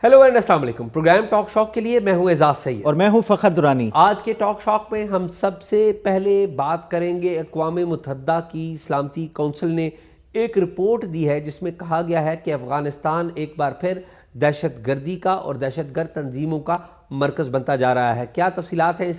Hello and السلام علیکم. Programme talk شاک کے لیے میں ہوں اعزاز سید اور میں ہوں فخر درانی. آج کے ٹاک شاک میں ہم سب سے پہلے بات کریں گے اقوام متحدہ کی سلامتی کونسل نے ایک رپورٹ دی ہے جس میں کہا گیا ہے کہ افغانستان ایک بار پھر دہشت گردی کا اور دہشت گرد تنظیموں کا مرکز بنتا جا رہا ہے. کیا تفصیلات ہیں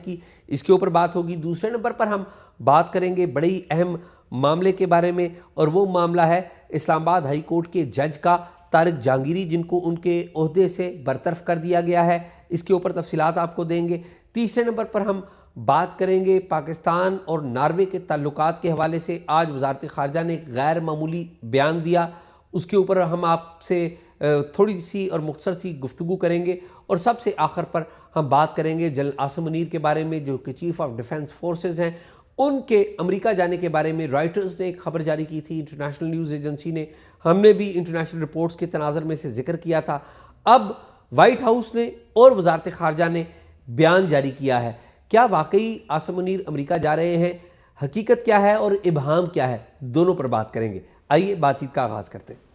اس کے اوپر بات ہوگی. دوسرے نمبر پر ہم بات کریں گے بڑی اہم معاملے کے بارے میں، اور وہ معاملہ ہے اسلام آباد ہائی کورٹ کے جج کا طارق جہانگیری، جن کو ان کے عہدے سے برطرف کر دیا گیا ہے. اس کے اوپر تفصیلات آپ کو دیں گے. تیسرے نمبر پر ہم بات کریں گے پاکستان اور ناروے کے تعلقات کے حوالے سے. آج وزارت خارجہ نے ایک غیر معمولی بیان دیا، اس کے اوپر ہم آپ سے تھوڑی سی اور مختصر سی گفتگو کریں گے. اور سب سے آخر پر ہم بات کریں گے جنرل عاصم منیر کے بارے میں، جو کہ چیف آف ڈیفنس فورسز ہیں. ان کے امریکہ جانے کے بارے میں رائٹرز نے ایک خبر جاری کی تھی، انٹرنیشنل نیوز ایجنسی نے. ہم نے بھی انٹرنیشنل رپورٹس کے تناظر میں سے ذکر کیا تھا. اب وائٹ ہاؤس نے اور وزارت خارجہ نے بیان جاری کیا ہے. کیا واقعی عاصم منیر امریکہ جا رہے ہیں؟ حقیقت کیا ہے اور ابہام کیا ہے؟ دونوں پر بات کریں گے. آئیے بات چیت کا آغاز کرتے ہیں.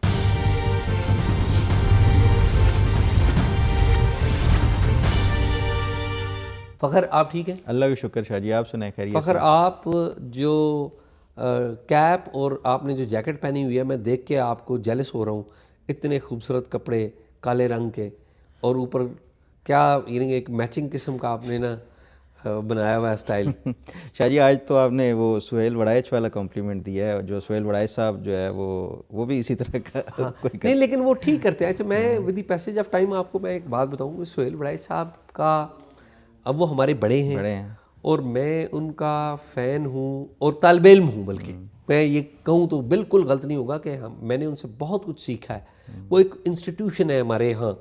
فخر آپ ٹھیک ہیں؟ اللہ کا شکر شاہ جی، آپ سنائیں خیریت؟ فخر آپ جو کیپ اور آپ نے جو جیکٹ پہنی ہوئی ہے، میں دیکھ کے آپ کو جیلس ہو رہا ہوں. اتنے خوبصورت کپڑے کالے رنگ کے، اور اوپر کیا یعنی ایک میچنگ قسم کا آپ نے نا بنایا ہوا ہے اسٹائل. شاہ جی آج تو آپ نے وہ سہیل وڑائچ والا کمپلیمنٹ دیا ہے. جو سہیل وڑائچ صاحب جو ہے وہ بھی اسی طرح کا نہیں، لیکن وہ ٹھیک کرتے ہیں. اچھا، میں with the passage of time آپ کو میں ایک بات بتاؤں گا. سہیل وڑائچ صاحب کا، اب وہ ہمارے بڑے ہیں اور میں ان کا فین ہوں اور طالب علم ہوں. بلکہ میں یہ کہوں تو بالکل غلط نہیں ہوگا کہ میں نے ان سے بہت کچھ سیکھا ہے. وہ ایک انسٹیٹیوشن ہے ہمارے یہاں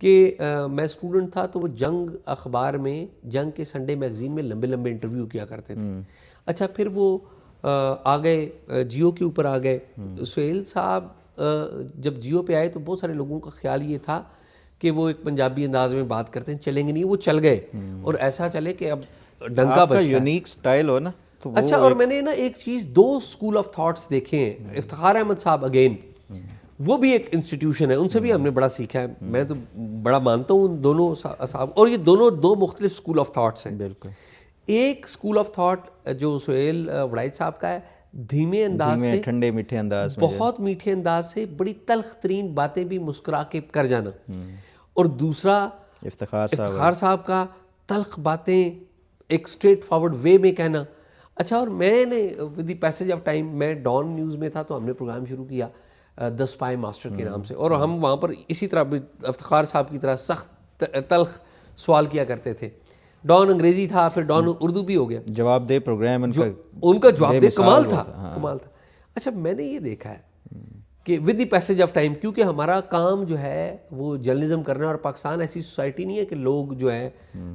کہ میں اسٹوڈنٹ تھا تو وہ جنگ اخبار میں، جنگ کے سنڈے میگزین میں لمبے لمبے انٹرویو کیا کرتے تھے. اچھا، پھر وہ آ گئے جیو کے اوپر آ گئے. سہیل صاحب جب جیو پہ آئے تو بہت سارے لوگوں کا خیال یہ تھا کہ وہ ایک پنجابی انداز میں بات کرتے ہیں، چلیں گے نہیں. وہ چل گئے اور ایسا چلے کہ اب ڈنکا بجتا ہے. یونیک سٹائل ہو نا. اچھا، اور میں نے نا ایک چیز، دو اسکول آف تھاٹس دیکھے ہیں. افتخار احمد صاحب اگین، وہ بھی ایک انسٹیٹیوشن ہے، ان سے بھی ہم نے بڑا سیکھا ہے. میں تو بڑا مانتا ہوں ان دونوں صاحب، اور یہ دونوں دو مختلف اسکول آف تھاٹس ہیں. بالکل. ایک اسکول آف تھاٹ جو سہیل وڑائچ صاحب کا ہے، دھیمے انداز سے، ٹھنڈے میٹھے انداز میں، بہت میٹھے انداز سے بڑی تلخ ترین باتیں بھی مسکرا کے کر جانا. اور دوسرا افتخار صاحب کا تلخ باتیں ایک اسٹریٹ فارورڈ وے میں کہنا. اچھا، اور میں نے with the passage of time, میں ڈان نیوز میں تھا تو ہم نے پروگرام شروع کیا دا اسپائی ماسٹر کے نام سے، اور ہم وہاں پر اسی طرح افتخار صاحب کی طرح سخت تلخ سوال کیا کرتے تھے. ڈان انگریزی تھا، پھر ڈان اردو بھی ہو گیا. جواب دہ پروگرام ان کا جواب دہ کمال تھا. اچھا، میں نے یہ دیکھا ہے کہ with the passage of time, کیونکہ ہمارا کام جو ہے وہ جرنلزم کرنا ہے، اور پاکستان ایسی سوسائٹی نہیں ہے کہ لوگ جو ہے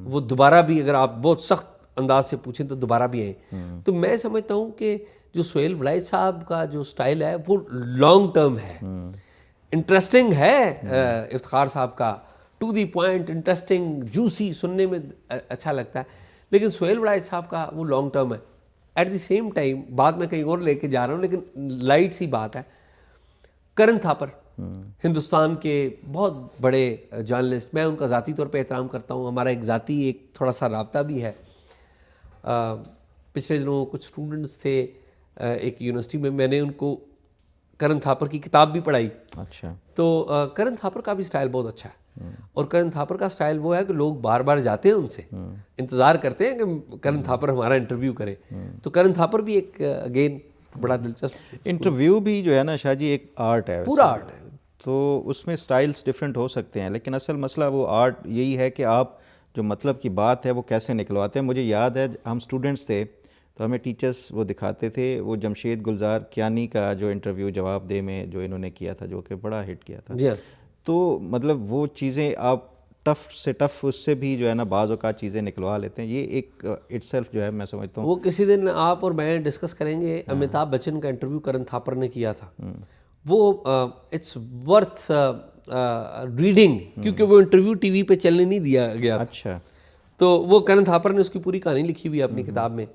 وہ دوبارہ بھی، اگر آپ بہت سخت انداز سے پوچھیں تو دوبارہ بھی آئیں. تو میں سمجھتا ہوں کہ جو سہیل وڑائچ صاحب کا جو سٹائل ہے وہ لانگ ٹرم ہے. انٹرسٹنگ ہے افتخار صاحب کا، to the point, interesting, juicy, سننے میں اچھا لگتا ہے. لیکن سہیل وڑائچ صاحب کا وہ لانگ ٹرم ہے. ایٹ دی سیم ٹائم بات میں کہیں اور لے کے جا رہا ہوں، لیکن لائٹ سی بات ہے. کرن تھاپر ہندوستان کے بہت بڑے جرنلسٹ، میں ان کا ذاتی طور پہ احترام کرتا ہوں. ہمارا ایک ذاتی ایک تھوڑا سا رابطہ بھی ہے. پچھلے دنوں کچھ اسٹوڈنٹس تھے ایک یونیورسٹی میں نے ان کو کرن تھاپر کی کتاب بھی پڑھائی. اچھا. تو کرن تھاپر کا بھی سٹائل بہت اچھا ہے، اور کرن تھاپر کا سٹائل وہ ہے کہ لوگ بار بار جاتے ہیں ان سے، انتظار کرتے ہیں کہ کرن تھاپر ہمارا انٹرویو کرے. تو کرن تھاپر بھی ایک اگین بڑا دلچسپ انٹرویو بھی جو ہے نا شاہ جی ایک آرٹ ہے، پورا آرٹ ہے. تو اس میں سٹائلز ڈیفرنٹ ہو سکتے ہیں، لیکن اصل مسئلہ وہ آرٹ یہی ہے کہ آپ جو مطلب کی بات ہے وہ کیسے نکلواتے ہیں. مجھے یاد ہے ہم اسٹوڈنٹس تھے تو ہمیں ٹیچرز وہ دکھاتے تھے، وہ جمشید گلزار کیانی کا جو انٹرویو جواب دے میں جو انہوں نے کیا تھا، جو کہ بڑا ہٹ کیا تھا. تو مطلب وہ چیزیں آپ ٹف سے ٹف اس سے بھی جو ہے نا بعض اوقات چیزیں نکلوا لیتے ہیں. یہ ایک اٹ سیلف جو ہے میں سمجھتا ہوں وہ کسی دن آپ اور میں ڈسکس کریں گے. امیتابھ بچن کا انٹرویو کرن تھاپر نے کیا تھا، وہ اٹس ورتھ ریڈنگ، کیونکہ وہ انٹرویو ٹی وی پہ چلنے نہیں دیا گیا. اچھا. تو وہ کرن تھاپر نے اس کی پوری کہانی لکھی ہوئی ہے اپنی کتاب میں.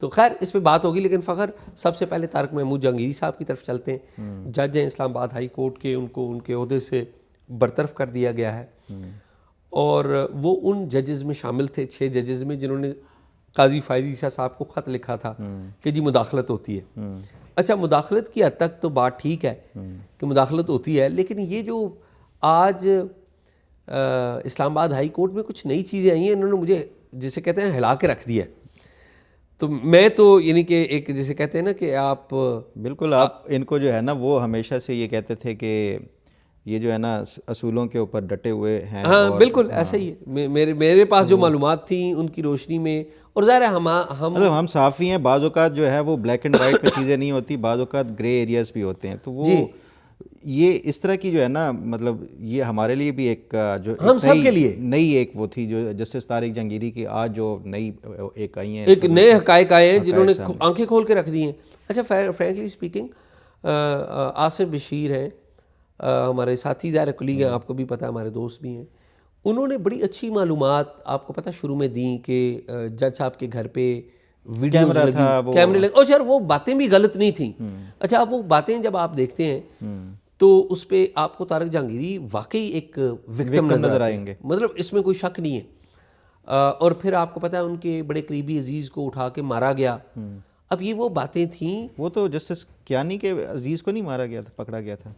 تو خیر اس پہ بات ہوگی، لیکن فخر سب سے پہلے طارق محمود جہانگیری صاحب کی طرف چلتے ہیں. جج ہیں اسلام آباد ہائی کورٹ کے، ان کو ان کے عہدے سے برطرف کر دیا گیا ہے، اور وہ ان ججز میں شامل تھے، 6 ججز میں، جنہوں نے قاضی فائز عیسیٰ صاحب کو خط لکھا تھا کہ جی مداخلت ہوتی ہے۔ اچھا، مداخلت کی حد تک تو بات ٹھیک ہے کہ مداخلت ہوتی ہے، لیکن یہ جو آج اسلام آباد ہائی کورٹ میں کچھ نئی چیزیں آئی ہیں، انہوں نے مجھے جسے کہتے ہیں ہلا کے رکھ دیا ہے۔ تو میں تو یعنی کہ ایک جسے کہتے ہیں نا کہ آپ بالکل، آپ ان کو جو ہے نا وہ ہمیشہ سے یہ کہتے تھے کہ یہ جو ہے نا اصولوں کے اوپر ڈٹے ہوئے ہیں۔ ہاں بالکل ایسا ہی ہے، میرے پاس جو معلومات تھیں ان کی روشنی میں، اور ظاہر ہے مطلب ہم صحافی ہیں، بعض اوقات جو ہے وہ بلیک اینڈ وائٹ پہ چیزیں نہیں ہوتی، بعض اوقات گرے ایریاز بھی ہوتے ہیں، تو وہ یہ اس طرح کی جو ہے نا مطلب یہ ہمارے لیے بھی ایک جو ہم سب کے لیے نئی ایک وہ تھی جو جسٹس طارق جہانگیری کی آج جو نئی ایک آئی ہیں، ایک نئے حقائق آئے ہیں جنہوں نے آنکھیں کھول کے رکھ دی ہیں۔ اچھا، فرینکلی اسپیکنگ، آصف بشیر ہیں ہمارے ساتھی، ظاہر کلیگ ہیں، آپ کو بھی پتہ ہے، ہمارے دوست بھی ہیں، انہوں نے بڑی اچھی معلومات آپ کو پتہ شروع میں دیں کہ جج صاحب کے گھر پہ ویڈیوز لگی، کیمرے لگے، اور وہ باتیں بھی غلط نہیں تھیں۔ اچھا، اب وہ باتیں جب آپ دیکھتے ہیں تو اس پہ آپ کو طارق جہانگیری واقعی ایک وکٹم نظر آئیں گے، مطلب اس میں کوئی شک نہیں ہے۔ اور پھر آپ کو پتہ ہے ان کے بڑے قریبی عزیز کو اٹھا کے مارا گیا۔ اب یہ وہ باتیں تھیں، وہ تو جسٹس کیانی کے عزیز کو نہیں مارا گیا تھا، پکڑا گیا تھا،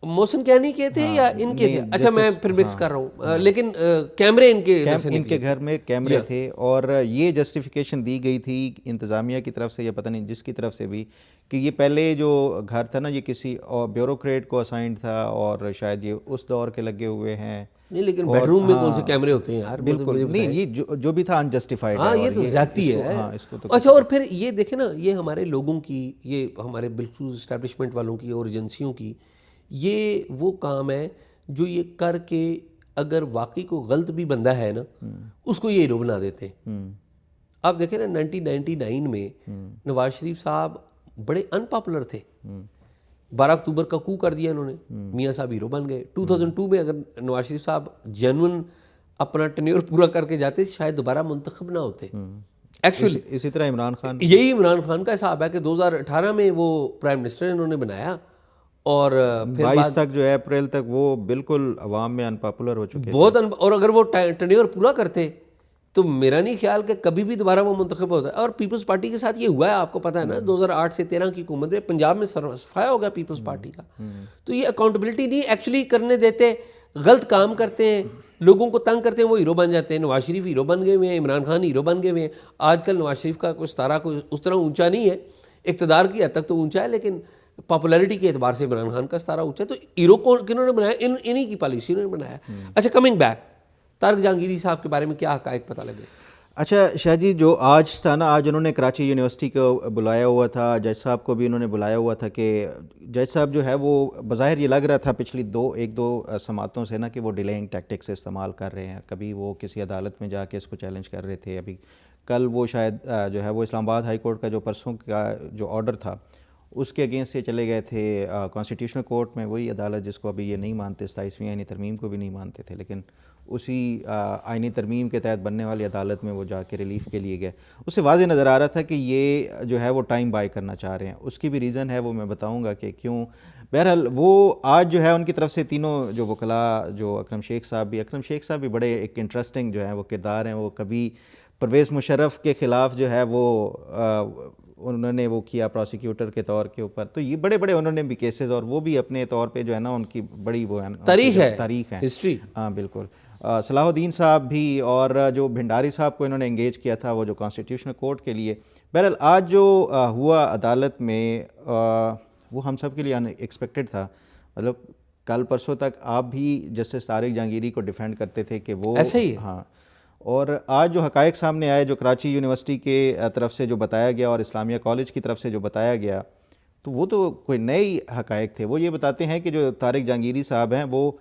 محسن کیانی کے تھے یا ان کے تھے؟ اچھا میں پھر مکس کر رہا ہوں، لیکن کیمرے ان کے گھر میں کیمرے تھے، اور یہ جسٹیفیکیشن دی گئی تھی انتظامیہ کی طرف سے یا پتہ نہیں جس کی طرف سے بھی، کہ یہ پہلے جو گھر تھا نا یہ کسی بیوروکریٹ کو اسائنڈ تھا، اور شاید یہ اس دور کے لگے ہوئے ہیں۔ نہیں، لیکن بیڈ روم میں کون سے کیمرے ہوتے ہیں یار؟ بالکل نہیں، یہ جو بھی تھا انجسٹیفائڈ ہے، ہاں یہ تو زیادتی ہے۔ اچھا، اور پھر یہ دیکھیں نا، یہ ہمارے لوگوں کی، یہ ہمارے بالخصوص اسٹیبلشمنٹ والوں کی اور ایجنسیوں کی، یہ وہ کام ہے جو یہ کر کے اگر واقعی کوئی غلط بھی بندہ ہے نا اس کو یہ ہیرو بنا دیتے ہیں۔ آپ دیکھیں نا 1999 میں نواز شریف صاحب بڑے ان پاپولر تھے، 12 اکتوبر کا کو کر دیا انہوں نے، میاں صاحب ہیرو بن گئے۔ 2002 میں اگر نواز شریف صاحب جینون اپنا ٹینیور پورا کر کے جاتے شاید دوبارہ منتخب نہ ہوتے۔ ایکچولی اسی طرح عمران خان، یہی عمران خان کا حساب ہے کہ 2018 میں وہ پرائم منسٹر انہوں نے بنایا، اور پھر 22 تک جو ہے اپریل تک وہ بالکل عوام میں ان پاپولر ہو چکے بہت اور اگر وہ ٹینیور پورا کرتے تو میرا نہیں خیال کہ کبھی بھی دوبارہ وہ منتخب ہوتا ہے۔ اور پیپلز پارٹی کے ساتھ یہ ہوا ہے، آپ کو پتہ ہے نا، 2008 سے 13 کی حکومت میں پنجاب میں صفایا ہو گیا پیپلز پارٹی کا۔ تو یہ اکاؤنٹیبلٹی نہیں ایکچولی کرنے دیتے، غلط کام کرتے ہیں، لوگوں کو تنگ کرتے ہیں، وہ ہیرو بن جاتے ہیں۔ نواز شریف ہیرو بن گئے ہوئے ہیں، عمران خان ہیرو بن گئے ہوئے ہیں۔ آج کل نواز شریف کا کوئی ستارہ کوئی اس طرح اونچا نہیں ہے، اقتدار کی حد تک تو اونچا ہے، لیکن پاپولیرٹی کے اعتبار سے عمران خان کا ستارہ اونچا ہے۔ تو ہیرو کو کنہوں نے بنایا؟ انہی کی پالیسی نے بنایا۔ اچھا، کمنگ بیک، طارق جہانگیری صاحب کے بارے میں کیا حقائق پتہ لگے؟ اچھا شاہ جی، جو آج تھا نا، آج انہوں نے کراچی یونیورسٹی کو بلایا ہوا تھا، جج صاحب کو بھی انہوں نے بلایا ہوا تھا، کہ جج صاحب جو ہے وہ بظاہر یہ لگ رہا تھا پچھلی ایک دو سماعتوں سے نا کہ وہ ڈیلینگ ٹیکٹکس استعمال کر رہے ہیں۔ کبھی وہ کسی عدالت میں جا کے اس کو چیلنج کر رہے تھے، ابھی کل وہ شاید جو ہے وہ اسلام آباد ہائی کورٹ کا جو پرسوں کا جو آرڈر تھا اس کے اگینسٹ سے چلے گئے تھے کانسٹیٹیوشنل کورٹ میں، وہی عدالت جس کو ابھی یہ نہیں مانتے، 27ویں آئینی ترمیم کو بھی نہیں مانتے تھے، لیکن اسی آئینی ترمیم کے تحت بننے والی عدالت میں وہ جا کے ریلیف کے لیے گئے۔ اس سے واضح نظر آ رہا تھا کہ یہ جو ہے وہ ٹائم بائی کرنا چاہ رہے ہیں۔ اس کی بھی ریزن ہے، وہ میں بتاؤں گا کہ کیوں۔ بہرحال وہ آج جو ہے ان کی طرف سے تینوں جو وکلاء، جو اکرم شیخ صاحب بھی بڑے ایک انٹرسٹنگ جو ہیں وہ کردار ہیں۔ وہ کبھی پرویز مشرف کے خلاف جو ہے وہ انہوں نے وہ کیا پروسیکیوٹر کے طور کے اوپر، تو یہ بڑے بڑے انہوں نے بھی کیسز، اور وہ بھی اپنے طور پہ جو ہے نا ان کی بڑی وہ تاریخ ہے، ہسٹری۔ ہاں بالکل، صلاح الدین صاحب بھی، اور جو بھنڈاری صاحب کو انہوں نے انگیج کیا تھا وہ جو کانسٹیٹیوشنل کورٹ کے لیے۔ بہرحال آج جو ہوا عدالت میں وہ ہم سب کے لیے ان ایکسپیکٹڈ تھا۔ مطلب کل پرسوں تک آپ بھی جسٹس طارق جہانگیری کو ڈیفینڈ کرتے تھے کہ وہ ایسا ہی ہے۔ ہاں، اور آج جو حقائق سامنے آئے، جو کراچی یونیورسٹی کے طرف سے جو بتایا گیا اور اسلامیہ کالج کی طرف سے جو بتایا گیا، تو وہ تو کوئی نئی حقائق تھے۔ وہ یہ بتاتے ہیں کہ جو طارق جہانگیری صاحب ہیں وہ،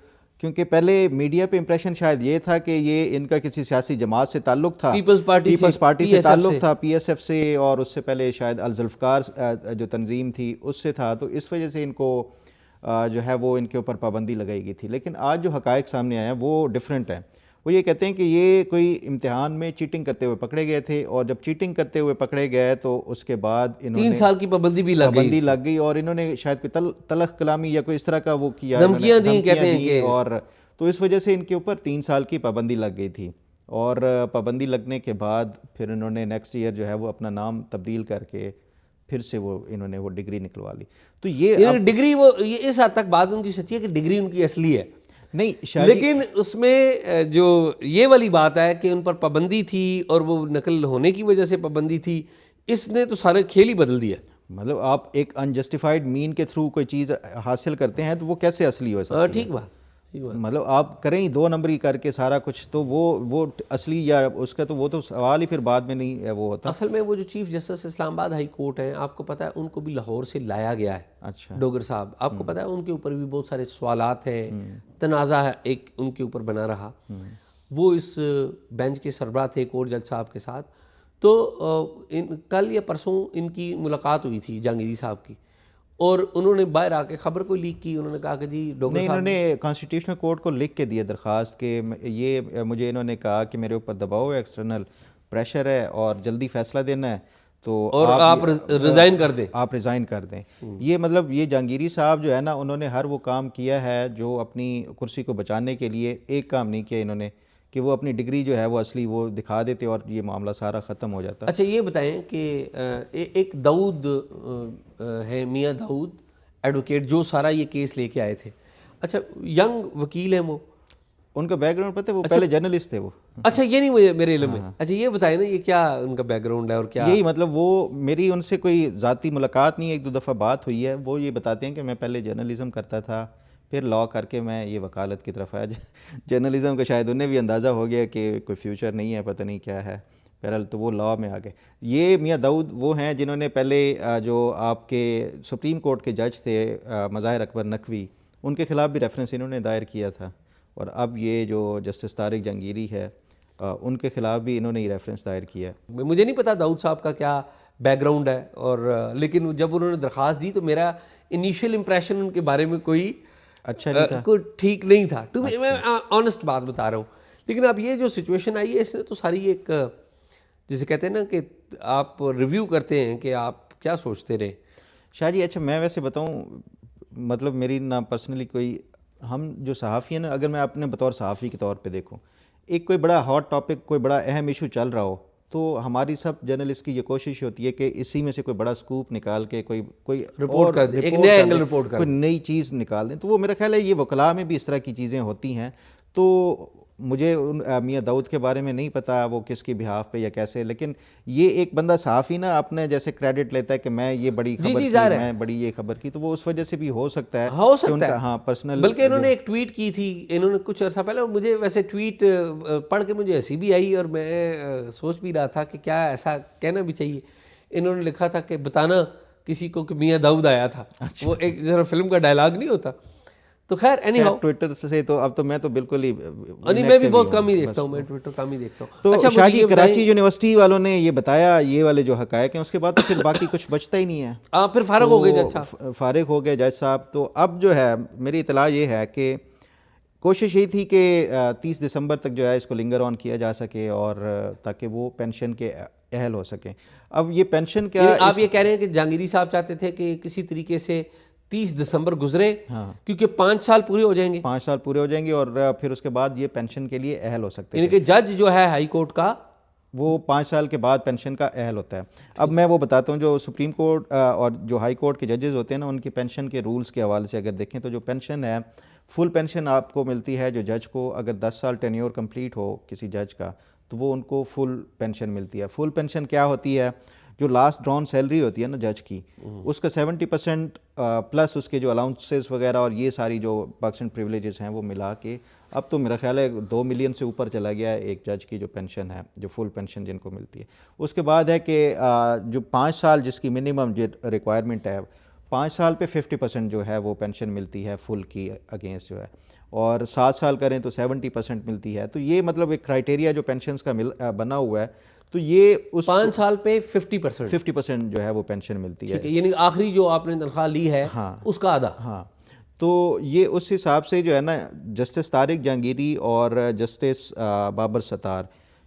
کیونکہ پہلے میڈیا پہ امپریشن شاید یہ تھا کہ یہ ان کا کسی سیاسی جماعت سے تعلق تھا، پیپلز پارٹی سے تعلق تھا، پی ایس ایف سے، اور اس سے پہلے شاید الذوالفقار جو تنظیم تھی اس سے تھا، تو اس وجہ سے ان کو جو ہے وہ ان کے اوپر پابندی لگائی گئی تھی۔ لیکن آج جو حقائق سامنے آئے ہیں وہ ڈیفرنٹ ہیں۔ وہ یہ کہتے ہیں کہ یہ کوئی امتحان میں چیٹنگ کرتے ہوئے پکڑے گئے تھے، اور جب چیٹنگ کرتے ہوئے پکڑے گئے تو اس کے بعد انہوں نے 3 سال کی پابندی بھی لگ گئی، اور انہوں نے شاید کوئی تلخ کلامی یا کوئی اس طرح کا وہ کیا، دھمکیاں دیں کہتے ہیں کہ، اور تو اس وجہ سے ان کے اوپر 3 سال کی پابندی لگ گئی تھی، اور پابندی لگنے کے بعد پھر انہوں نے نیکسٹ ایئر جو ہے وہ اپنا نام تبدیل کر کے پھر سے انہوں نے وہ ڈگری نکلوا لی. تو یہ ڈگری وہ یہ اس حد تک بات ان کی سچی ہے کہ ڈگری ان کی اصلی ہے نہیں، لیکن اس میں جو یہ والی بات ہے کہ ان پر پابندی تھی اور وہ نقل ہونے کی وجہ سے پابندی تھی، اس نے تو سارے کھیل ہی بدل دیا. مطلب آپ ایک انجسٹیفائڈ مین کے تھرو کوئی چیز حاصل کرتے ہیں تو وہ کیسے اصلی ہو سکتی ہے؟ ٹھیک بات. مطلب آپ کریں ہی 2 نمبری کر کے سارا کچھ، تو وہ اصلی یا اس کا تو وہ تو سوال ہی پھر بعد میں نہیں وہ ہوتا. اصل میں وہ جو چیف جسٹس اسلام آباد ہائی کورٹ ہیں، آپ کو پتہ ہے ان کو بھی لاہور سے لایا گیا ہے. اچھا، ڈوگر صاحب، آپ کو پتہ ہے ان کے اوپر بھی بہت سارے سوالات ہیں، تنازع ہے ایک ان کے اوپر بنا رہا. وہ اس بینچ کے سربراہ تھے کورٹ جج صاحب کے ساتھ، تو کل یا پرسوں ان کی ملاقات ہوئی تھی جہانگیری صاحب کی، اور انہوں نے باہر آ کے خبر کو لیک کی. انہوں نے کہا کہ جی ڈوگر نہیں، صاحب انہوں نے کانسٹیٹیوشنل کورٹ کو لکھ کے دیا درخواست کہ یہ مجھے انہوں نے کہا کہ میرے اوپر دباؤ ہے، ایکسٹرنل پریشر ہے اور جلدی فیصلہ دینا ہے، تو اور آپ ریزائن کر دیں. آپ ریزائن کر دیں. یہ مطلب یہ جہانگیری صاحب جو ہے نا، انہوں نے ہر وہ کام کیا ہے جو اپنی کرسی کو بچانے کے لیے. ایک کام نہیں کیا انہوں نے کہ وہ اپنی ڈگری جو ہے وہ اصلی وہ دکھا دیتے اور یہ معاملہ سارا ختم ہو جاتا. اچھا یہ بتائیں کہ ایک داؤد ہے، میاں داؤد ایڈوکیٹ، جو سارا یہ کیس لے کے آئے تھے. اچھا ینگ وکیل ہیں وہ، ان کا بیک گراؤنڈ پتہ ہے، وہ پہلے جرنلسٹ تھے وہ. اچھا یہ نہیں میرے علم میں. اچھا یہ بتائیں نا، یہ کیا ان کا بیک گراؤنڈ ہے اور کیا؟ یہی مطلب وہ میری ان سے کوئی ذاتی ملاقات نہیں ہے، 1-2 دفعہ بات ہوئی ہے. وہ یہ بتاتے ہیں کہ میں پہلے جرنلزم کرتا تھا، پھر لا کر کے میں یہ وکالت کی طرف آیا. جرنلزم کا شاید انہیں بھی اندازہ ہو گیا کہ کوئی فیوچر نہیں ہے، پتہ نہیں کیا ہے، بہرحال تو وہ لا میں آ گئے. یہ میاں داؤد وہ ہیں جنہوں نے پہلے جو آپ کے سپریم کورٹ کے جج تھے مظاہر اکبر نقوی، ان کے خلاف بھی ریفرنس انہوں نے دائر کیا تھا، اور اب یہ جو جسٹس طارق جہانگیری ہے ان کے خلاف بھی انہوں نے یہ ریفرنس دائر کیا. مجھے نہیں پتا داؤد صاحب کا کیا بیک گراؤنڈ ہے، اور لیکن جب انہوں نے درخواست دی تو میرا انیشیل امپریشن ان کے بارے میں کوئی اچھا نہیں تھا، کوئی ٹھیک نہیں تھا. میں آنیسٹ بات بتا رہا ہوں. لیکن اب یہ جو سچویشن آئی ہے، اس نے تو ساری ایک جسے کہتے ہیں نا کہ آپ ریویو کرتے ہیں کہ آپ کیا سوچتے رہے. شاہ جی اچھا میں ویسے بتاؤں، مطلب میری نہ پرسنلی کوئی، ہم جو صحافی ہیں نا، اگر میں اپنے بطور صحافی کے طور پہ دیکھوں، ایک کوئی بڑا ہاٹ ٹاپک، کوئی بڑا اہم ایشو چل رہا ہو، تو ہماری سب جرنلسٹ کی یہ کوشش ہوتی ہے کہ اسی میں سے کوئی بڑا سکوپ نکال کے کوئی رپورٹ کر دیں، ایک نیا اینگل رپورٹ کر دیں، کوئی نئی چیز نکال دیں. تو وہ میرا خیال ہے یہ وکلاء میں بھی اس طرح کی چیزیں ہوتی ہیں. تو مجھے میاں داؤد کے بارے میں نہیں پتا وہ کس کی بہاف پہ یا کیسے، لیکن یہ ایک بندہ صحافی نا اپنے جیسے کریڈٹ لیتا ہے کہ میں یہ بڑی خبر کی، میں بڑی یہ خبر کی، تو وہ اس وجہ سے بھی ہو سکتا ہے کہ ان کا ہاں پرسنل. بلکہ انہوں نے ایک ٹویٹ کی تھی، انہوں نے کچھ عرصہ پہلے، مجھے ویسے ٹویٹ پڑھ کے مجھے ایسی بھی آئی اور میں سوچ بھی رہا تھا کہ کیا ایسا کہنا بھی چاہیے. انہوں نے لکھا تھا کہ بتانا کسی کو کہ میاں داؤد آیا تھا. وہ ایک ذرا فلم کا ڈائلاگ نہیں ہوتا. تو خیر اینی ہاؤ ٹویٹر سے تو اب تو میں تو بالکل ہی میں بھی بہت کم ہی دیکھتا ہوں، میں ٹویٹر کم ہی دیکھتا ہوں. تو شاہ جی کراچی یونیورسٹی والوں نے یہ بتایا یہ والے جو حقائق ہیں، اس کے بعد تو پھر باقی کچھ بچتا ہی نہیں ہے. پھر فارغ ہو گئے جج صاحب، فارغ ہو گئے جج صاحب. تو اب جو ہے میری اطلاع یہ ہے کہ کوشش یہ تھی کہ 30 دسمبر تک جو ہے اس کو لنگر آن کیا جا سکے، اور تاکہ وہ پینشن کے اہل ہو سکیں. اب یہ پینشن کیا، آپ یہ کہہ رہے ہیں کہ جہانگیری صاحب چاہتے تھے کہ کسی طریقے سے 30 دسمبر گزرے، کیونکہ 5 سال پورے ہو جائیں گے، 5 سال پورے ہو جائیں گے، اور پھر اس کے بعد یہ پینشن کے لیے اہل ہو سکتے ہیں. یعنی کہ جج جو ہے ہائی کورٹ کا وہ 5 سال کے بعد پینشن کا اہل ہوتا ہے. اب میں وہ بتاتا ہوں، جو سپریم کورٹ اور جو ہائی کورٹ کے ججز ہوتے ہیں نا، ان کی پینشن کے رولز کے حوالے سے اگر دیکھیں تو جو پینشن ہے، فل پینشن آپ کو ملتی ہے. جو جج کو اگر 10 سال ٹینیور کمپلیٹ ہو کسی جج کا، تو وہ ان کو فل پینشن ملتی ہے. فل پینشن کیا ہوتی ہے؟ جو لاسٹ ڈرون سیلری ہوتی ہے نا جج کی، اس کا 70% پلس اس کے جو الاؤنسز وغیرہ اور یہ ساری جو پرکس اینڈ پریولیجز ہیں وہ ملا کے اب تو میرا خیال ہے 2 ملین سے اوپر چلا گیا ہے ایک جج کی جو پینشن ہے، جو فل پینشن جن کو ملتی ہے. اس کے بعد ہے کہ جو 5 سال جس کی منیمم ریکوائرمنٹ ہے، 5 سال پہ 50% جو ہے وہ پینشن ملتی ہے فل کی اگینسٹ جو ہے، اور 7 سال کریں تو 70% ملتی ہے. تو یہ مطلب ایک کرائٹیریا جو پینشنز کا بنا ہوا ہے. تو یہ اس 5 سال پہ 50% جو ہے وہ پینشن ملتی ہے، یعنی آخری جو آپ نے تنخواہ لی ہے اس کا آدھا. ہاں. تو یہ اس حساب سے جو ہے نا جسٹس طارق جہانگیری اور جسٹس بابر ستار،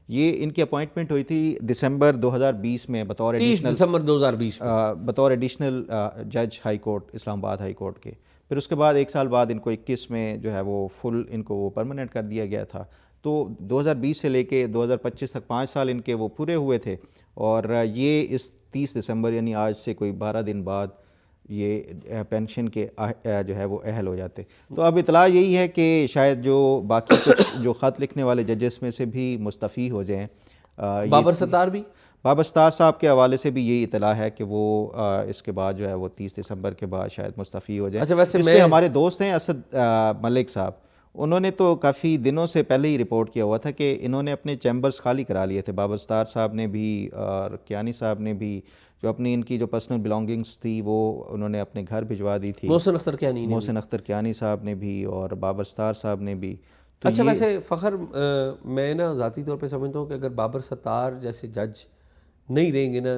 یہ ان کی اپوائنٹمنٹ ہوئی تھی دسمبر 2020 میں بطور 30 دسمبر 2020 میں بطور ایڈیشنل جج ہائی کورٹ اسلام آباد ہائی کورٹ کے. پھر اس کے بعد 1 سال بعد ان کو 21 میں جو ہے وہ فل ان کو وہ پرماننٹ کر دیا گیا تھا. تو 2020 سے لے کے 2025 تک 5 سال ان کے وہ پورے ہوئے تھے، اور یہ اس 30 دسمبر یعنی آج سے کوئی 12 دن بعد یہ پینشن کے جو ہے وہ اہل ہو جاتے. تو اب اطلاع یہی ہے کہ شاید جو باقی کچھ جو خط لکھنے والے ججز میں سے بھی مستعفی ہو جائیں. بابر ستار بھی، بابر ستار صاحب کے حوالے سے بھی یہی اطلاع ہے کہ وہ اس کے بعد جو ہے وہ 30 دسمبر کے بعد شاید مستعفی ہو جائیں. اچھا ویسے اس پہ ہمارے دوست ہیں اسد ملک صاحب، انہوں نے تو کافی دنوں سے پہلے ہی رپورٹ کیا ہوا تھا کہ انہوں نے اپنے چیمبرز خالی کرا لیے تھے. بابر ستار صاحب نے بھی اور کیانی صاحب نے بھی، جو اپنی ان کی جو پرسنل بلانگنگز تھی وہ انہوں نے اپنے گھر بھجوا دی تھی. محسن اختر کیانی نے، محسن اختر کیانی صاحب نے بھی اور بابر ستار صاحب نے بھی. اچھا ویسے فخر میں نا ذاتی طور پہ سمجھتا ہوں کہ اگر بابر ستار جیسے جج نہیں رہیں گے نا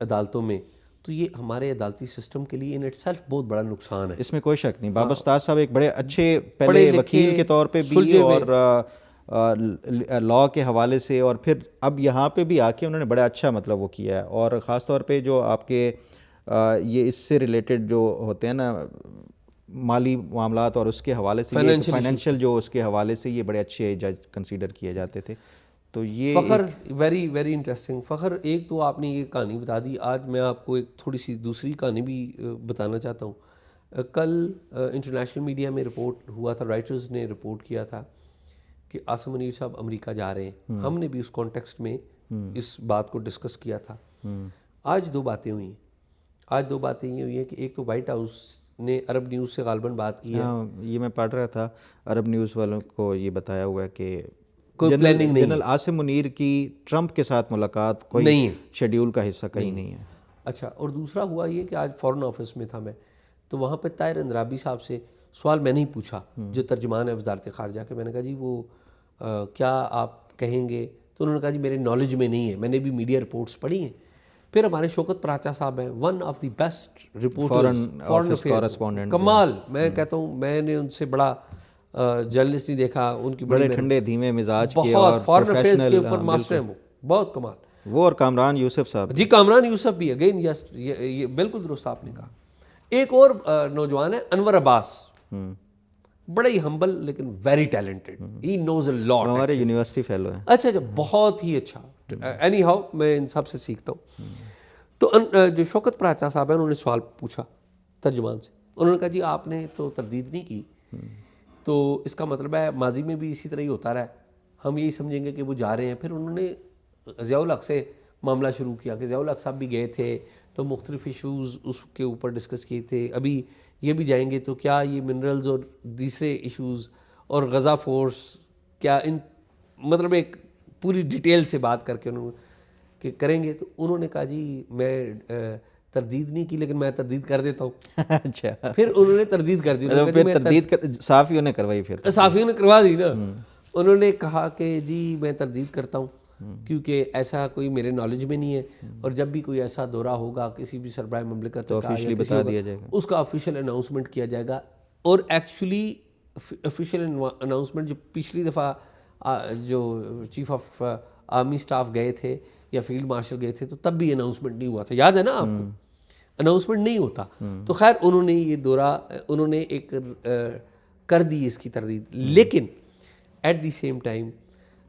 عدالتوں میں تو یہ ہمارے عدالتی سسٹم کے لیے ان اٹ سیلف بہت بڑا نقصان ہے. اس میں کوئی شک نہیں. بابر ستار صاحب ایک بڑے اچھے پہلے وکیل کے طور پہ بھی اور لاء کے حوالے سے، اور پھر اب یہاں پہ بھی آ کے انہوں نے بڑا اچھا مطلب وہ کیا ہے. اور خاص طور پہ جو آپ کے یہ اس سے ریلیٹڈ جو ہوتے ہیں نا مالی معاملات اور اس کے حوالے سے، فائنینشیل جو اس کے حوالے سے یہ بڑے اچھے جج کنسیڈر کیے جاتے تھے. تو یہ فخر ویری ویری انٹرسٹنگ. فخر ایک تو آپ نے یہ کہانی بتا دی، آج میں آپ کو ایک تھوڑی سی دوسری کہانی بھی بتانا چاہتا ہوں. کل انٹرنیشنل میڈیا میں رپورٹ ہوا تھا، رائٹرز نے رپورٹ کیا تھا کہ عاصم منیر صاحب امریکہ جا رہے ہیں. ہم نے بھی اس کانٹیکسٹ میں اس بات کو ڈسکس کیا تھا. آج 2 باتیں ہوئی ہیں. آج 2 باتیں یہ ہوئی ہیں کہ ایک تو وائٹ ہاؤس نے عرب نیوز سے غالباً بات کی ہے. یہ میں پڑھ رہا تھا، عرب نیوز والوں کو یہ بتایا ہوا ہے کہ کوئی پلاننگ نہیں ہے. جنرل عاصم منیر کی ٹرمپ کے ساتھ ملاقات کوئی نہیں ہے، شیڈیول کا حصہ کہیں نہیں ہے. اچھا اور دوسرا ہوا یہ کہ آج فورن آفس میں تھا میں، تو وہاں پہ طاہر اندرابی صاحب سے سوال میں نہیں پوچھا جو ترجمان ہے وزارت خارجہ کے. میں نے کہا جی وہ کیا آپ کہیں گے؟ تو انہوں نے کہا جی میرے نالج میں نہیں ہے، میں نے بھی میڈیا رپورٹس پڑھی ہیں. پھر ہمارے شوکت پراچا صاحب ہیں، one of the best reporters foreign affairs, کمال. میں کہتا ہوں میں نے ان سے بڑا جرنلسٹ نہیں دیکھا، ان کی بڑے ٹھنڈے دھیمے مزاج کے اور بہت فورن افیئرز کے اوپر ماسٹر ہیں وہ، بہت کمال. وہ اور کامران یوسف صاحب، جی کامران یوسف بھی اگین یس، یہ بالکل درست آپ نے کہا. ایک اور نوجوان ہے انور عباس، بڑا ہی ہمبل لیکن ویری ٹیلنٹڈ، ہی نوز اے لاٹ. ہمارے یونیورسٹی فیلو ہیں. اچھا بہت ہی اچھا. اینی ہاؤ میں ان سب سے سیکھتا ہوں. تو جو شوکت پراچا صاحب ہیں انہوں نے سوال پوچھا ترجمان سے. انہوں نے کہا جی آپ نے تو تردید نہیں کی، تو اس کا مطلب ہے ماضی میں بھی اسی طرح ہی ہوتا رہا ہے، ہم یہی سمجھیں گے کہ وہ جا رہے ہیں. پھر انہوں نے ضیاء الحق سے معاملہ شروع کیا کہ ضیاء الحق صاحب بھی گئے تھے تو مختلف ایشوز اس کے اوپر ڈسکس کیے تھے. ابھی یہ بھی جائیں گے تو کیا یہ منرلز اور دوسرے ایشوز اور غزہ فورس کیا ان مطلب ایک پوری ڈیٹیل سے بات کر کے انہوں نے کہ کریں گے. تو انہوں نے کہا جی میں تردید نہیں کی لیکن میں تردید کر دیتا ہوں. اچھا پھر انہوں نے تردید کر دی. پھر تردید صحافیوں نے کروائی، پھر صحافیوں نے کروا دی نا. انہوں نے کہا کہ جی میں تردید کرتا ہوں کیونکہ ایسا کوئی میرے نالج میں نہیں ہے، اور جب بھی کوئی ایسا دورہ ہوگا کسی بھی سربراہ مملکت تو آفیشلی بتا دیا جائے گا، اس کا آفیشیل اناؤنسمنٹ کیا جائے گا. اور ایکچولی آفیشیل اناؤنسمنٹ جو پچھلی دفعہ جو چیف آف آرمی سٹاف گئے تھے یا فیلڈ مارشل گئے تھے تو تب بھی اناؤنسمنٹ نہیں ہوا تھا، یاد ہے نا آپ کو؟ اناؤنسمنٹ نہیں ہوتا. تو خیر انہوں نے یہ دورہ انہوں نے ایک کر دی اس کی تردید. لیکن ایٹ دی سیم ٹائم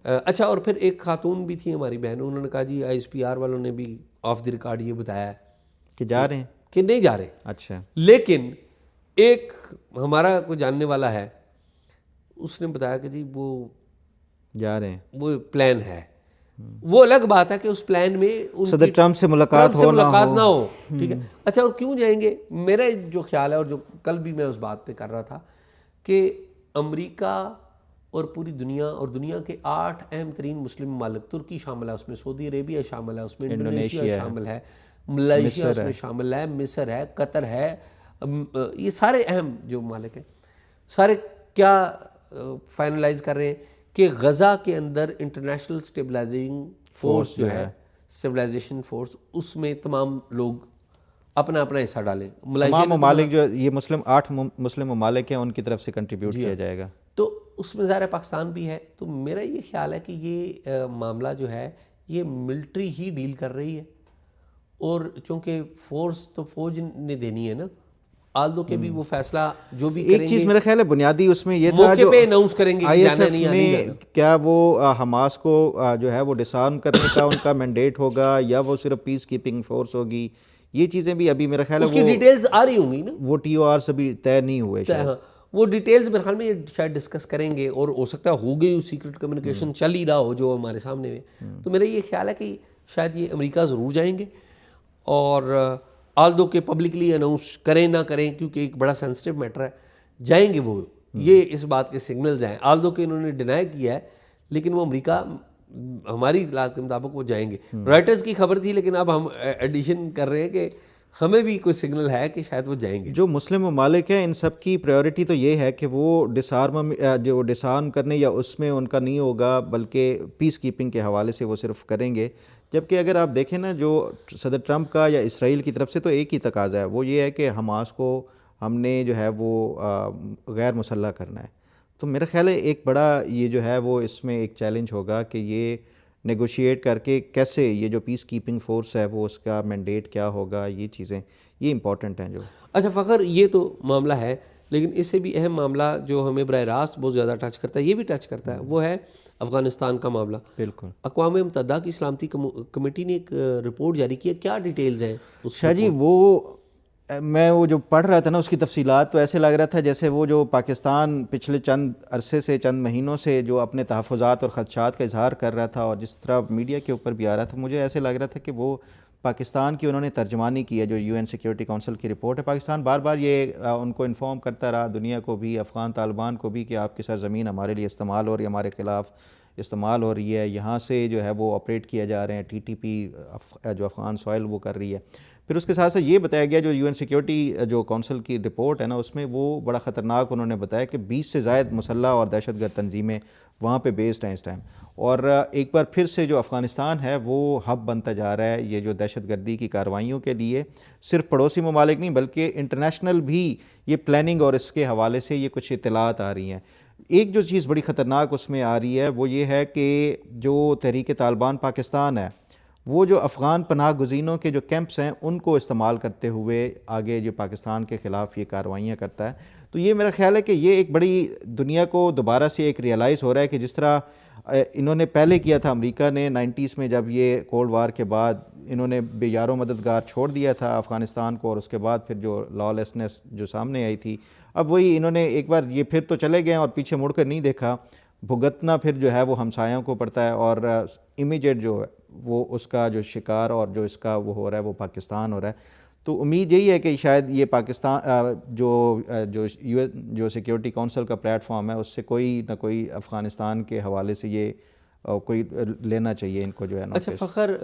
اچھا اور پھر ایک خاتون بھی تھی ہماری بہن، انہوں نے کہا جی آئی ایس پی آر والوں نے بھی آف دی ریکارڈ یہ بتایا ہے کہ جا رہے ہیں، کہ نہیں جا رہے. اچھا لیکن ایک ہمارا کوئی جاننے والا ہے اس نے بتایا کہ جی وہ جا رہے ہیں، وہ پلان ہے. وہ الگ بات ہے کہ اس پلان میں صدر ٹرمپ سے ملاقات ہو نہ ہو، ٹھیک ہے. اچھا اور کیوں جائیں گے؟ میرا جو خیال ہے اور جو کل بھی میں اس بات پہ کر رہا تھا کہ امریکہ اور پوری دنیا اور دنیا کے 8 اہم ترین مسلم ممالک، ترکی شامل ہے اس میں، سعودی عربیہ شامل ہے اس میں، انڈونیشیا شامل ہے، ملائیشیا اس میں شامل ہے، مصر ہے، قطر ہے، یہ سارے اہم جو ممالک ہیں سارے کیا فائنلائز کر رہے ہیں کہ غزہ کے اندر انٹرنیشنل اسٹیبلائزنگ فورس جو ہے، اسٹیبلائزیشن فورس، اس میں تمام لوگ اپنا اپنا حصہ ڈالیں. تمام ممالک جو یہ 8 مسلم ممالک ہیں ان کی طرف سے کنٹریبیوٹ کیا جائے گا. تو اس میں ظاہر پاکستان بھی ہے. تو میرا یہ خیال ہے کہ یہ معاملہ جو ہے یہ ملٹری ہی ڈیل کر رہی ہے, اور چونکہ فورس تو فوج نے دینی ہے نا, آلدو کے بھی وہ فیصلہ جو بھی کریں گے ایک چیز میرا خیال ہے بنیادی اس میں یہ تھا موقع جو پہ اناؤنس کریں گے کہ جانا نہیں آنا میں کیا وہ حماس کو جو ہے وہ ڈسارم کرنے کا ان کا مینڈیٹ ہوگا یا وہ صرف پیس کیپنگ فورس ہوگی, یہ چیزیں بھی ابھی میرا خیال ہے اس کی ڈیٹیلز آ رہی ہوں گی نا, وہ ٹی او آرس ابھی طے نہیں ہوئے شاید. ہاں وہ ڈیٹیلز میرے خیال میں شاید ڈسکس کریں گے, اور ہو سکتا ہے ہو گئی سیکرٹ کمیونیکیشن چل ہی رہا ہو جو ہمارے سامنے میں. تو میرا یہ خیال ہے کہ شاید یہ امریکہ ضرور جائیں گے, اور آلدو کہ پبلکلی اناؤنس کریں نہ کریں کیونکہ ایک بڑا سینسٹیو میٹر ہے, جائیں گے وہ, یہ اس بات کے سگنلز ہیں. آلدو کہ انہوں نے ڈینائی کیا ہے لیکن وہ امریکہ ہماری اطلاعات کے مطابق وہ جائیں گے. رائٹرز کی خبر تھی لیکن اب ہم ایڈیشن کر رہے ہیں کہ ہمیں بھی کوئی سگنل ہے کہ شاید وہ جائیں گے. جو مسلم ممالک ہیں ان سب کی پریورٹی تو یہ ہے کہ وہ ڈسارم کرنے یا اس میں ان کا نہیں ہوگا, بلکہ پیس کیپنگ کے حوالے سے وہ صرف کریں گے. جبکہ اگر آپ دیکھیں نا جو صدر ٹرمپ کا یا اسرائیل کی طرف سے تو ایک ہی تقاضا ہے, وہ یہ ہے کہ حماس کو ہم نے جو ہے وہ غیر مسلح کرنا ہے. تو میرا خیال ہے ایک بڑا یہ جو ہے وہ اس میں ایک چیلنج ہوگا کہ یہ نیگوشیٹ کر کے کیسے یہ جو پیس کیپنگ فورس ہے وہ اس کا مینڈیٹ کیا ہوگا, یہ چیزیں یہ امپورٹنٹ ہیں جو. اچھا فخر, یہ تو معاملہ ہے, لیکن اس سے بھی اہم معاملہ جو ہمیں براہ راست بہت زیادہ ٹچ کرتا ہے, یہ بھی ٹچ کرتا ہے, وہ ہے افغانستان کا معاملہ. بالکل. اقوام متحدہ کی سلامتی کمیٹی نے ایک رپورٹ جاری کی ہے, کیا ڈیٹیلز ہیں اس شاہ جی؟ وہ میں وہ جو پڑھ رہا تھا نا اس کی تفصیلات, تو ایسے لگ رہا تھا جیسے وہ جو پاکستان پچھلے چند عرصے سے چند مہینوں سے جو اپنے تحفظات اور خدشات کا اظہار کر رہا تھا, اور جس طرح میڈیا کے اوپر بھی آ رہا تھا, مجھے ایسے لگ رہا تھا کہ وہ پاکستان کی انہوں نے ترجمانی کی ہے جو یو این سیکیورٹی کونسل کی رپورٹ ہے. پاکستان بار بار یہ ان کو انفارم کرتا رہا, دنیا کو بھی, افغان طالبان کو بھی, کہ آپ کی سرزمین ہمارے لیے استعمال ہو رہی ہے, ہمارے خلاف استعمال ہو رہی ہے, یہاں سے جو ہے وہ آپریٹ کیا جا رہے ہیں, ٹی ٹی پی جو افغان سوائل وہ کر رہی ہے. پھر اس کے ساتھ ساتھ یہ بتایا گیا جو یو این سیکیورٹی جو کونسل کی رپورٹ ہے نا, اس میں وہ بڑا خطرناک انہوں نے بتایا کہ 20 سے زائد مسلح اور دہشت گرد تنظیمیں وہاں پہ بیسڈ ہیں اس ٹائم, اور ایک بار پھر سے جو افغانستان ہے وہ ہب بنتا جا رہا ہے یہ جو دہشت گردی کی کارروائیوں کے لیے. صرف پڑوسی ممالک نہیں بلکہ انٹرنیشنل بھی یہ پلاننگ اور اس کے حوالے سے یہ کچھ اطلاعات آ رہی ہیں. ایک جو چیز بڑی خطرناک اس میں آ رہی ہے وہ یہ ہے کہ جو تحریک طالبان پاکستان ہے وہ جو افغان پناہ گزینوں کے جو کیمپس ہیں ان کو استعمال کرتے ہوئے آگے جو پاکستان کے خلاف یہ کارروائیاں کرتا ہے. تو یہ میرا خیال ہے کہ یہ ایک بڑی دنیا کو دوبارہ سے ایک ریئلائز ہو رہا ہے کہ جس طرح انہوں نے پہلے کیا تھا امریکہ نے 90s میں, جب یہ کولڈ وار کے بعد انہوں نے بے یار و مددگار چھوڑ دیا تھا افغانستان کو, اور اس کے بعد پھر جو لا لیسنس جو سامنے آئی تھی, اب وہی انہوں نے ایک بار یہ پھر تو چلے گئے اور پیچھے مڑ کر نہیں دیکھا. بھگتنا پھر جو ہے وہ ہمسایوں کو پڑتا ہے, اور امیجیٹ جو ہے وہ اس کا جو شکار اور جو اس کا وہ ہو رہا ہے وہ پاکستان ہو رہا ہے. تو امید یہی ہے کہ شاید یہ پاکستان جو سیکیورٹی کونسل کا پلیٹ فارم ہے اس سے کوئی نہ کوئی افغانستان کے حوالے سے یہ کوئی لینا چاہیے ان کو جو ہے. اچھا فخر,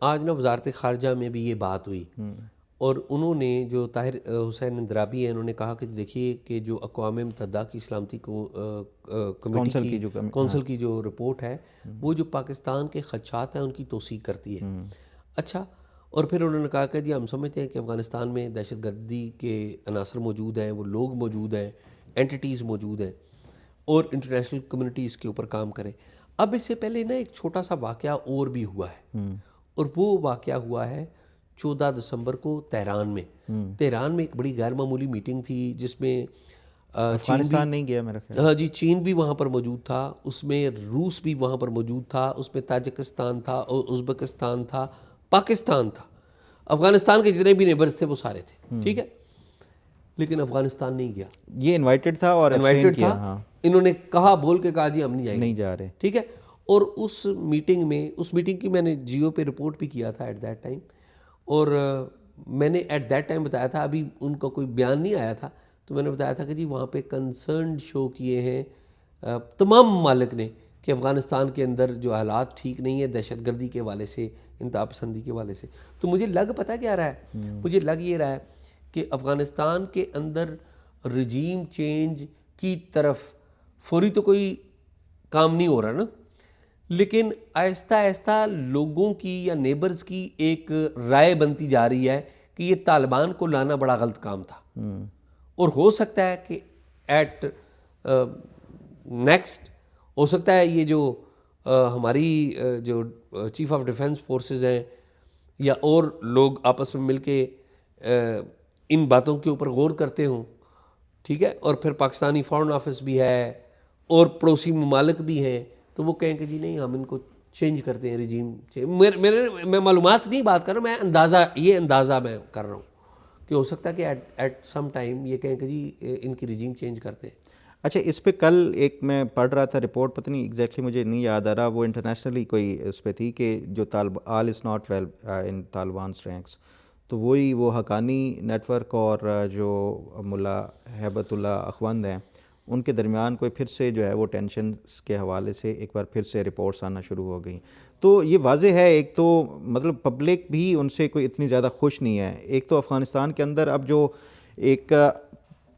آج نا وزارت خارجہ میں بھی یہ بات ہوئی, اور انہوں نے جو طاہر حسین اندرابی ہیں انہوں نے کہا کہ دیکھیے کہ جو اقوام متحدہ کی سلامتی کونسل کی جو رپورٹ ہے وہ جو پاکستان کے خدشات ہیں ان کی توثیق کرتی ہے. اچھا, اور پھر انہوں نے کہا کہ جی ہم سمجھتے ہیں کہ افغانستان میں دہشت گردی کے عناصر موجود ہیں, وہ لوگ موجود ہیں, اینٹیٹیز موجود ہیں, اور انٹرنیشنل کمیونٹی اس کے اوپر کام کرے. اب اس سے پہلے نا ایک چھوٹا سا واقعہ اور بھی ہوا ہے, اور وہ واقعہ ہوا ہے 14 دسمبر کو تہران میں. تہران میں ایک بڑی غیر معمولی میٹنگ تھی جس میں افغانستان نہیں گیا میرا خیال. ہاں جی, چین بھی وہاں پر موجود تھا, اس میں روس بھی وہاں پر موجود تھا, اس میں تاجکستان تھا, اور ازبکستان تھا, پاکستان تھا, افغانستان کے جتنے بھی نیبرز تھے وہ سارے تھے, ٹھیک ہے, لیکن افغانستان نہیں گیا. یہ انوائٹڈ تھا اور ایبسٹین کیا. ہاں, انہوں نے کہا بول کے کہا جی ہم نہیں جا رہے, ٹھیک ہے. اور اس میٹنگ کی میں نے جیو پہ رپورٹ بھی کیا تھا ایٹ دیٹ ٹائم, اور میں نے ایٹ دیٹ ٹائم بتایا تھا, ابھی ان کا کوئی بیان نہیں آیا تھا, تو میں نے بتایا تھا کہ جی وہاں پہ کنسرنڈ شو کیے ہیں تمام ممالک نے کہ افغانستان کے اندر جو حالات ٹھیک نہیں ہے دہشت گردی کے حوالے سے, انتہا پسندی کے حوالے سے. تو مجھے لگ پتہ کیا رہا ہے, مجھے لگ یہ رہا ہے کہ افغانستان کے اندر رجیم چینج کی طرف فوری تو کوئی کام نہیں ہو رہا نا, لیکن آہستہ آہستہ لوگوں کی یا نیبرز کی ایک رائے بنتی جا رہی ہے کہ یہ طالبان کو لانا بڑا غلط کام تھا، اور ہو سکتا ہے کہ ایٹ نیکسٹ ہو سکتا ہے یہ جو ہماری جو چیف آف ڈیفنس فورسز ہیں یا اور لوگ آپس میں مل کے ان باتوں کے اوپر غور کرتے ہوں، ٹھیک ہے، اور پھر پاکستانی فارن آفس بھی ہے اور پڑوسی ممالک بھی ہیں، تو وہ کہیں کہ جی نہیں ہم ان کو چینج کرتے ہیں رجیم. میں معلومات نہیں بات کر رہا ہوں، میں اندازہ میں کر رہا ہوں کہ ہو سکتا ہے کہ ایٹ سم ٹائم یہ کہیں کہ جی ان کی رجیم چینج کرتے ہیں. اچھا، اس پہ کل ایک میں پڑھ رہا تھا رپورٹ، پتہ نہیں ایگزیکٹلی مجھے نہیں یاد آ رہا، وہ انٹرنیشنلی کوئی اس پہ تھی کہ جو all is not well in طالبان's رینکس، تو وہی وہ حقانی نیٹ ورک اور جو ملا ہیبت اللہ اخوند ہیں ان کے درمیان کوئی پھر سے جو ہے وہ ٹینشنز کے حوالے سے ایک بار پھر سے رپورٹس آنا شروع ہو گئیں. تو یہ واضح ہے، ایک تو مطلب پبلک بھی ان سے کوئی اتنی زیادہ خوش نہیں ہے. ایک تو افغانستان کے اندر اب جو ایک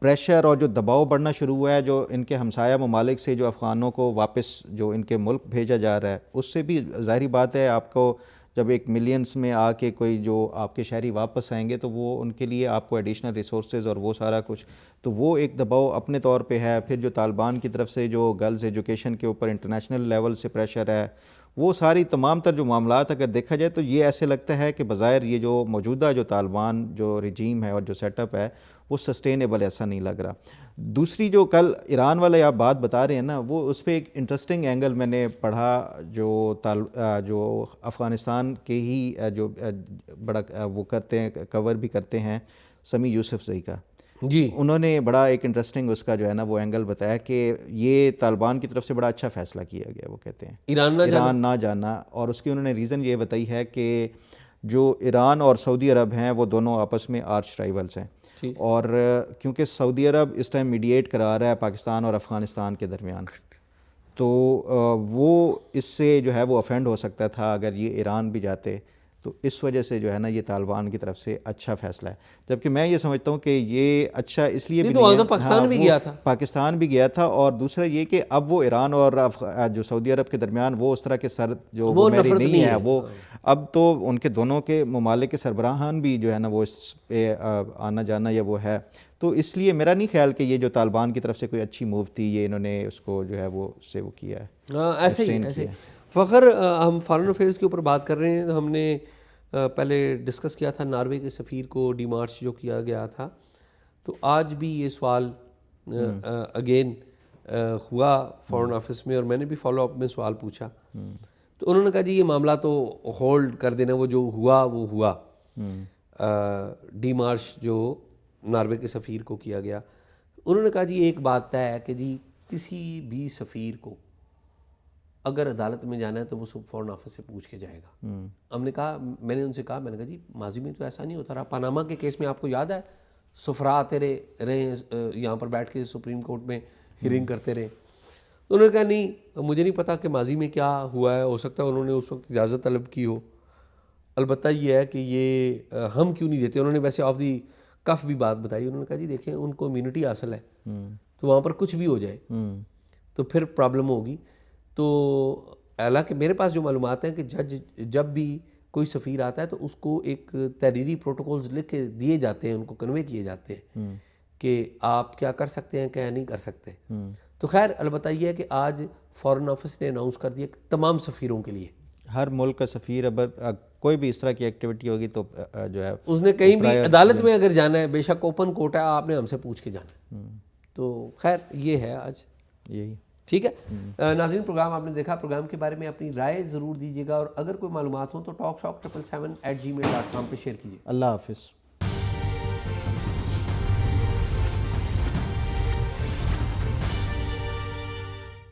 پریشر اور جو دباؤ بڑھنا شروع ہوا ہے، جو ان کے ہمسایہ ممالک سے جو افغانوں کو واپس جو ان کے ملک بھیجا جا رہا ہے، اس سے بھی ظاہری بات ہے آپ کو جب ایک ملینز میں آ کے کوئی جو آپ کے شہری واپس آئیں گے تو وہ ان کے لیے آپ کو ایڈیشنل ریسورسز اور وہ سارا کچھ، تو وہ ایک دباؤ اپنے طور پہ ہے. پھر جو طالبان کی طرف سے جو گرلز ایجوکیشن کے اوپر انٹرنیشنل لیول سے پریشر ہے، وہ ساری تمام تر جو معاملات اگر دیکھا جائے تو یہ ایسے لگتا ہے کہ بظاہر یہ جو موجودہ جو طالبان جو رجیم ہے اور جو سیٹ اپ ہے وہ سسٹینیبل ایسا نہیں لگ رہا. دوسری جو کل ایران والے آپ بات بتا رہے ہیں نا، وہ اس پہ ایک انٹرسٹنگ اینگل میں نے پڑھا، جو افغانستان کے ہی جو بڑا وہ کرتے ہیں، کور بھی کرتے ہیں، سمیع یوسفزئی کا، جی انہوں نے بڑا ایک انٹرسٹنگ اس کا جو ہے نا وہ اینگل بتایا کہ یہ طالبان کی طرف سے بڑا اچھا فیصلہ کیا گیا. وہ کہتے ہیں ایران نہ جانا، اور اس کی انہوں نے ریزن یہ بتائی ہے کہ جو ایران اور سعودی عرب ہیں وہ دونوں آپس میں آرچ رائیولز ہیں، اور کیونکہ سعودی عرب اس ٹائم میڈیٹ کرا رہا ہے پاکستان اور افغانستان کے درمیان، تو وہ اس سے جو ہے وہ افینڈ ہو سکتا تھا اگر یہ ایران بھی جاتے، تو اس وجہ سے جو ہے نا یہ طالبان کی طرف سے اچھا فیصلہ ہے. جبکہ میں یہ سمجھتا ہوں کہ یہ اچھا اس لیے بھی نہیں ہے، پاکستان بھی گیا تھا، اور دوسرا یہ کہ اب وہ ایران اور جو سعودی عرب کے درمیان وہ اس طرح کے سرد جو وہ میری نہیں ہے، وہ اب تو ان کے دونوں کے ممالک کے سربراہان بھی جو ہے نا وہ اس پہ آنا جانا یا وہ ہے. تو اس لیے میرا نہیں خیال کہ یہ جو طالبان کی طرف سے کوئی اچھی موو تھی، یہ انہوں نے اس کو جو ہے وہ سے وہ کیا ہے. ایسے ہی فخر، ہم فارن افیئرس کے اوپر بات کر رہے ہیں. ہم نے پہلے ڈسکس کیا تھا ناروے کے سفیر کو ڈی مارچ جو کیا گیا تھا، تو آج بھی یہ سوال اگین ہوا فارن آفس میں، اور میں نے بھی فالو اپ میں سوال پوچھا، تو انہوں نے کہا جی یہ معاملہ تو ہولڈ کر دینا، وہ جو ہوا وہ ہوا. ڈی مارچ جو ناروے کے سفیر کو کیا گیا، انہوں نے کہا جی ایک بات طے ہے کہ جی کسی بھی سفیر کو اگر عدالت میں جانا ہے تو وہ فارن آفس سے پوچھ کے جائے گا. ہم نے کہا، میں نے ان سے کہا، میں نے کہا جی ماضی میں تو ایسا نہیں ہوتا رہا. پاناما کے کیس میں آپ کو یاد ہے سفراء آتے رہے یہاں پر بیٹھ کے سپریم کورٹ میں ہیرنگ کرتے رہے. انہوں نے کہا نہیں مجھے نہیں پتا کہ ماضی میں کیا ہوا ہے، ہو سکتا ہے انہوں نے اس وقت اجازت طلب کی ہو. البتہ یہ ہے کہ یہ ہم کیوں نہیں دیتے. انہوں نے ویسے آف دی کف بھی بات بتائی. انہوں نے کہا جی دیکھیں ان کو امیونٹی حاصل ہے، تو وہاں پر کچھ بھی ہو جائے تو پھر پرابلم ہوگی. تو حالانکہ میرے پاس جو معلومات ہیں کہ جج جب بھی کوئی سفیر آتا ہے تو اس کو ایک تحریری پروٹوکولز لکھ کے دیے جاتے ہیں، ان کو کنوے کیے جاتے ہیں کہ آپ کیا کر سکتے ہیں کیا نہیں کر سکتے. تو خیر البتہ یہ ہے کہ آج فارن آفس نے اناؤنس کر دیا تمام سفیروں کے لیے، ہر ملک کا سفیر اگر کوئی بھی اس طرح کی ایکٹیویٹی ہوگی تو جو ہے اس نے کہیں بھی عدالت میں اگر جانا ہے، بے شک اوپن کورٹ ہے، آپ نے ہم سے پوچھ کے جانا ہے. تو خیر یہ ہے آج یہی ٹھیک ہے. ناظرین پروگرام آپ نے دیکھا، پروگرام کے بارے میں اپنی رائے ضرور دیجیے گا، اور اگر کوئی معلومات ہوں تو talkshock777@gmail.com پہ شیئر کیجیے. اللہ حافظ.